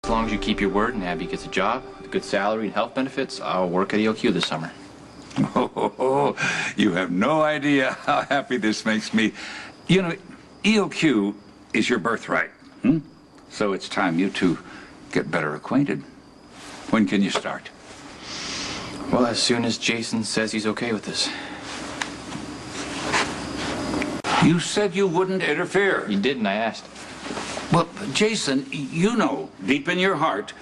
As long as you keep your word and Abby gets a job, with a good salary and health benefits, I'll work at ELQ this summer. Oh, you have no idea how happy this makes me. You know, ELQ is your birthright. So it's time you two get better acquainted. When can you start? Well, as soon as Jason says he's okay with this. You said you wouldn't interfere. You didn't, I asked. Well, Jason, you know, deep in your heart,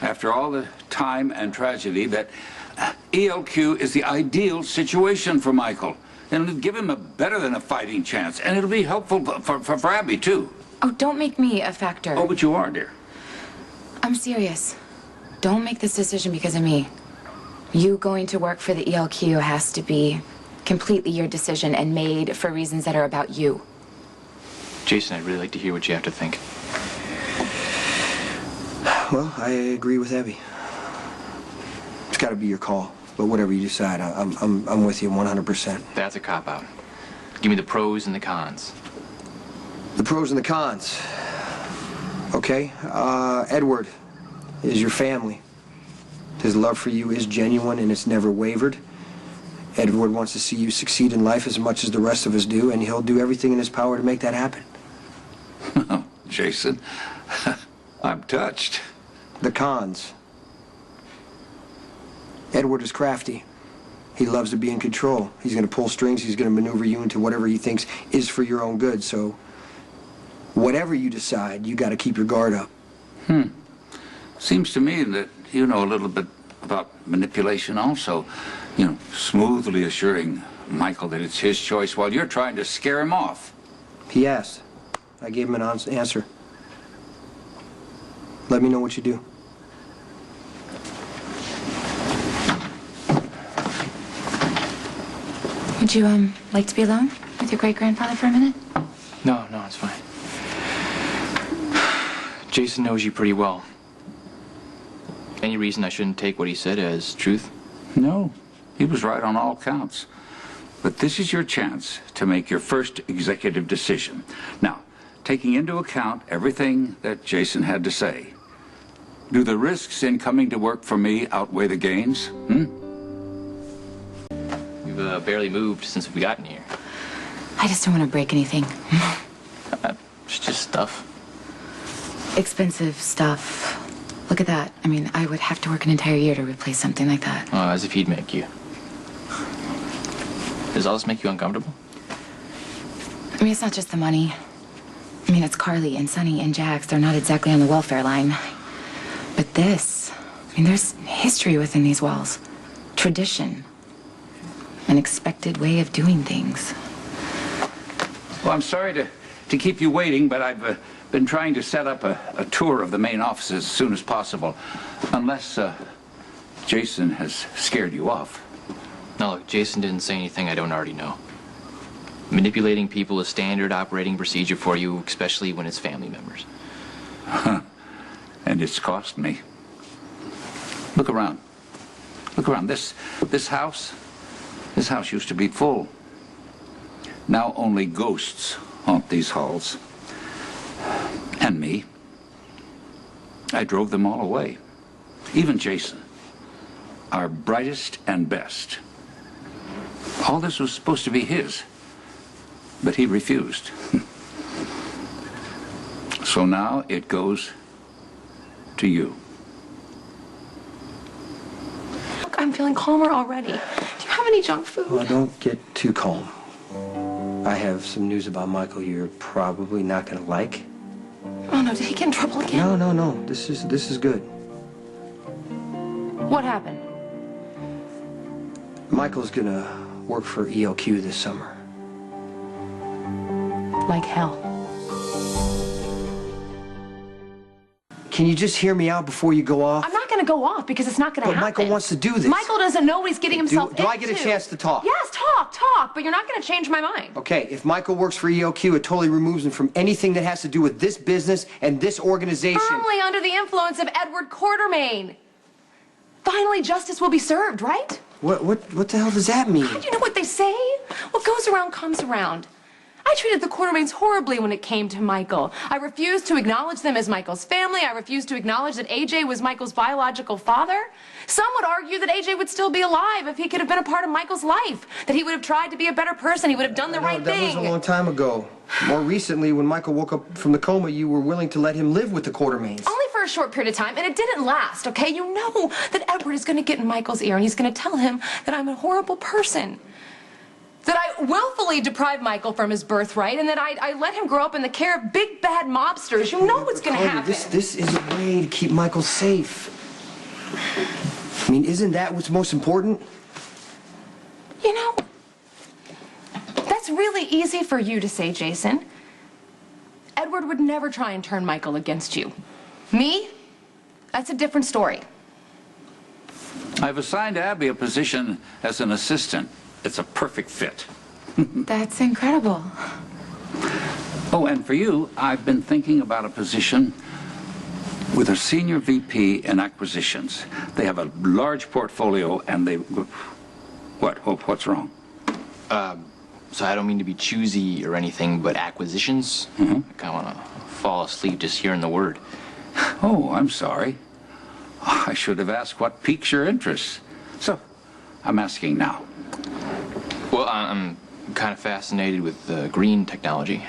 after all the time and tragedy, that ELQ is the ideal situation for Michael. And it'll give him a better than a fighting chance. And it'll be helpful for Abby, too. Oh, don't make me a factor. Oh, but you are, dear. I'm serious. Don't make this decision because of me. You going to work for the ELQ has to be completely your decision and made for reasons that are about you. Jason, I'd really like to hear what you have to think. Well, I agree with Abby. It's got to be your call, but whatever you decide, I'm with you 100%. That's a cop-out. Give me the pros and the cons. The pros and the cons. Okay, Edward is your family. His love for you is genuine and it's never wavered. Edward wants to see you succeed in life as much as the rest of us do, and he'll do everything in his power to make that happen. Jason, I'm touched. The cons. Edward is crafty. He loves to be in control. He's going to pull strings. He's going to maneuver you into whatever he thinks is for your own good. So, whatever you decide, you got to keep your guard up. Seems to me that you know a little bit about manipulation also. You know, smoothly assuring Michael that it's his choice while you're trying to scare him off. He asked. I gave him an answer. Let me know what you do. Would you, like to be alone with your great-grandfather for a minute? No, it's fine. Jason knows you pretty well. Any reason I shouldn't take what he said as truth? No, he was right on all counts. But this is your chance to make your first executive decision. Now, taking into account everything that Jason had to say, do the risks in coming to work for me outweigh the gains? We've barely moved since we got in here. I just don't want to break anything. It's just stuff. Expensive stuff. Look at that. I mean, I would have to work an entire year to replace something like that. Oh, as if he'd make you. Does all this make you uncomfortable? I mean, it's not just the money. I mean, it's Carly and Sonny and Jax. They're not exactly on the welfare line. But this, I mean, there's history within these walls. Tradition. An expected way of doing things. Well, I'm sorry to keep you waiting, but I've been trying to set up a tour of the main offices as soon as possible. Unless Jason has scared you off. No, look, Jason didn't say anything I don't already know. Manipulating people is standard operating procedure for you, especially when it's family members. And it's cost me. Look around. Look around. This house used to be full. Now only ghosts haunt these halls. And me. I drove them all away. Even Jason, our brightest and best. All this was supposed to be his, but he refused. So now it goes to you. Look, I'm feeling calmer already. Do you have any junk food? Well, don't get too calm. I have some news about Michael you're probably not going to like. Oh no, did he get in trouble again? No. This is good. What happened? Michael's gonna work for ELQ this summer. Like hell. Can you just hear me out before you go off? I'm not gonna go off because it's not gonna happen. But Michael wants to do this. Michael doesn't know what he's getting himself into. Do I get a chance to talk? Yes, talk, but you're not gonna change my mind. Okay, if Michael works for ELQ, it totally removes him from anything that has to do with this business and this organization. Firmly under the influence of Edward Quartermaine. Finally, justice will be served, right? What the hell does that mean? God, you know what they say? What goes around comes around. I treated the Quartermaines horribly when it came to Michael. I refused to acknowledge them as Michael's family. I refused to acknowledge that AJ was Michael's biological father. Some would argue that AJ would still be alive if he could have been a part of Michael's life, that he would have tried to be a better person, he would have done the right thing. That was a long time ago. More recently, when Michael woke up from the coma, you were willing to let him live with the Quartermaines. Only for a short period of time, and it didn't last, okay? You know that Edward is going to get in Michael's ear, and he's going to tell him that I'm a horrible person. That I willfully deprived Michael from his birthright, and that I let him grow up in the care of big bad mobsters. You know what's going to happen. This is a way to keep Michael safe. I mean, isn't that what's most important? You know, that's really easy for you to say, Jason. Edward would never try and turn Michael against you. Me? That's a different story. I've assigned Abby a position as an assistant. It's a perfect fit. That's incredible. Oh, and for you, I've been thinking about a position with a senior VP in acquisitions. They have a large portfolio and they... What's wrong? So I don't mean to be choosy or anything, but acquisitions? I kind of want to fall asleep just hearing the word. Oh, I'm sorry. I should have asked what piques your interest. So, I'm asking now. Well, I'm kind of fascinated with green technology.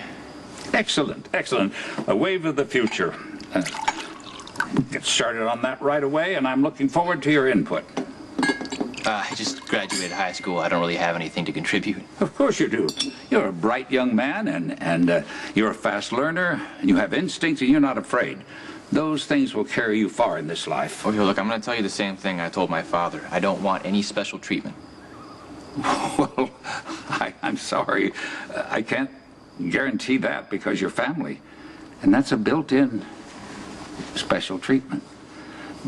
Excellent, excellent. A wave of the future. Get started on that right away, and I'm looking forward to your input. I just graduated high school. I don't really have anything to contribute. Of course you do. You're a bright young man, and you're a fast learner, and you have instincts, and you're not afraid. Those things will carry you far in this life. Okay, look, I'm going to tell you the same thing I told my father. I don't want any special treatment. Well, I'm sorry. I can't guarantee that because you're family. And that's a built-in special treatment.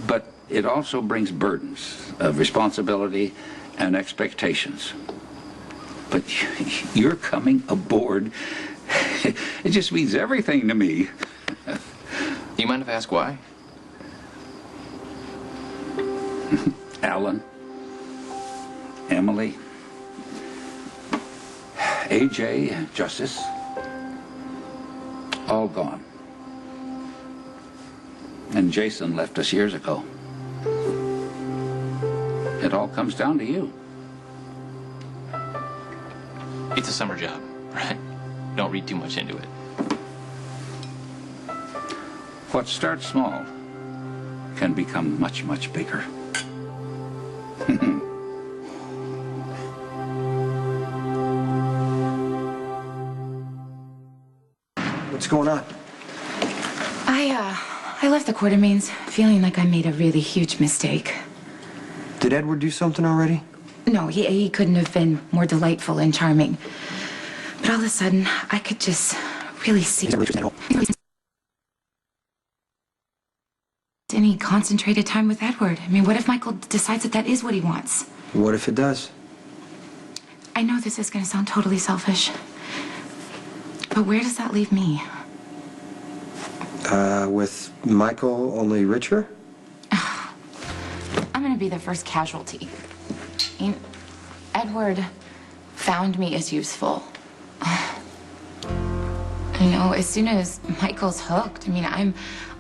But it also brings burdens of responsibility and expectations. But you're coming aboard. It just means everything to me. Do you mind if I ask why? Alan, Emily, AJ, Justice, all gone. And Jason left us years ago. It all comes down to you. It's a summer job, right? Don't read too much into it. What starts small can become much, much bigger. What's going on? I left the Quartermaines feeling like I made a really huge mistake. Did Edward do something already? No, he couldn't have been more delightful and charming. But all of a sudden, I could just really see any concentrated time with Edward. I mean, what if Michael decides that that is what he wants? What if it does? I know this is going to sound totally selfish, but where does that leave me? With Michael, only richer? I'm going to be the first casualty. I mean, Edward found me as useful. You know, as soon as Michael's hooked, I mean, I'm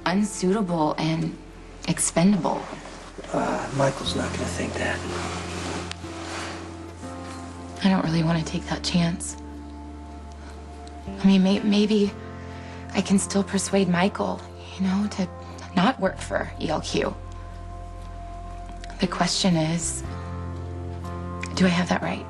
unsuitable and expendable. Michael's not gonna think that. I don't really want to take that chance. I mean, maybe I can still persuade Michael, you know, to not work for ELQ. The question is, do I have that right?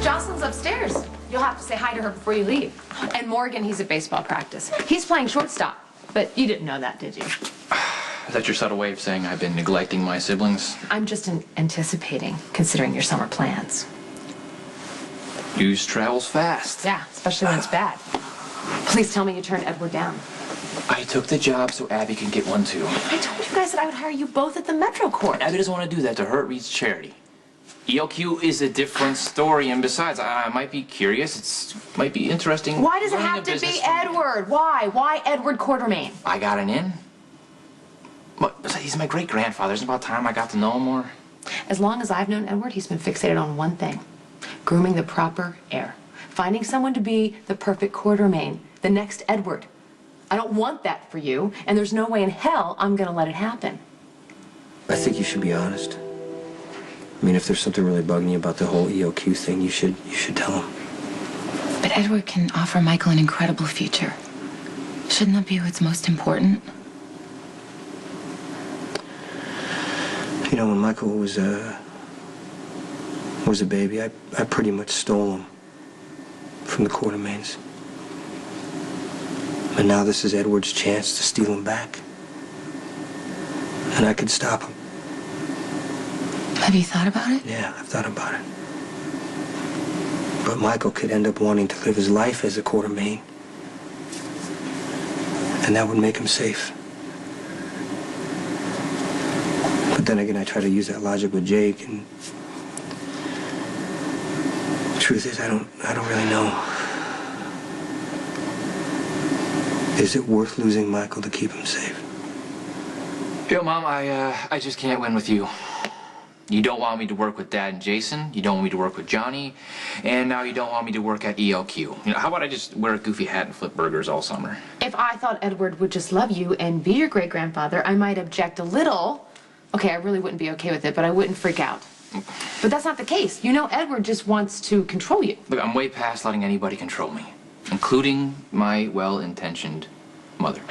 Jocelyn's upstairs. You'll have to say hi to her before you leave. And Morgan, he's at baseball practice. He's playing shortstop. But you didn't know that, did you? Is that your subtle way of saying I've been neglecting my siblings? I'm just anticipating, considering your summer plans. News travels fast. Yeah, especially when it's bad. Please tell me you turned Edward down. I took the job so Abby can get one too. I told you guys that I would hire you both at the Metro Court. Abby doesn't want to do that to her. It reads charity. ELQ is a different story, and besides, I might be curious. It might be interesting. Why does it learning have a to business be Edward? Why? Why Edward Quartermaine? I got an in. What? He's my great-grandfather. Isn't it about time I got to know him more? As long as I've known Edward, he's been fixated on one thing. Grooming the proper heir. finding someone to be the perfect Quartermaine, the next Edward. I don't want that for you, and there's no way in hell I'm gonna let it happen. I think you should be honest. I mean, if there's something really bugging you about the whole EOQ thing, you should tell him. But Edward can offer Michael an incredible future. Shouldn't that be what's most important? You know, when Michael was a baby, I pretty much stole him from the Quartermaines. And now this is Edward's chance to steal him back. And I could stop him. Have you thought about it? Yeah, I've thought about it. But Michael could end up wanting to live his life as a Quartermaine. And that would make him safe. But then again, I try to use that logic with Jake, and the truth is, I don't really know. Is it worth losing Michael to keep him safe? Yo, Mom, I just can't win with you. You don't want me to work with Dad and Jason. You don't want me to work with Johnny. And now you don't want me to work at ELQ. You know, how about I just wear a goofy hat and flip burgers all summer? If I thought Edward would just love you and be your great-grandfather, I might object a little. Okay, I really wouldn't be okay with it, but I wouldn't freak out. But that's not the case. You know, Edward just wants to control you. Look, I'm way past letting anybody control me, including my well-intentioned mother.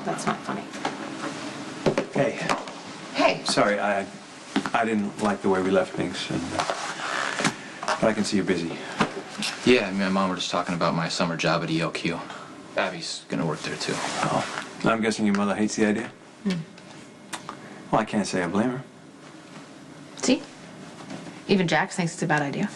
That's not funny. Hey. Hey. Sorry, I didn't like the way we left things, and but I can see you're busy. Yeah, me and Mom were just talking about my summer job at ELQ. Abby's gonna work there too. Oh, I'm guessing your mother hates the idea? Well, I can't say I blame her. See? Even Jax thinks it's a bad idea.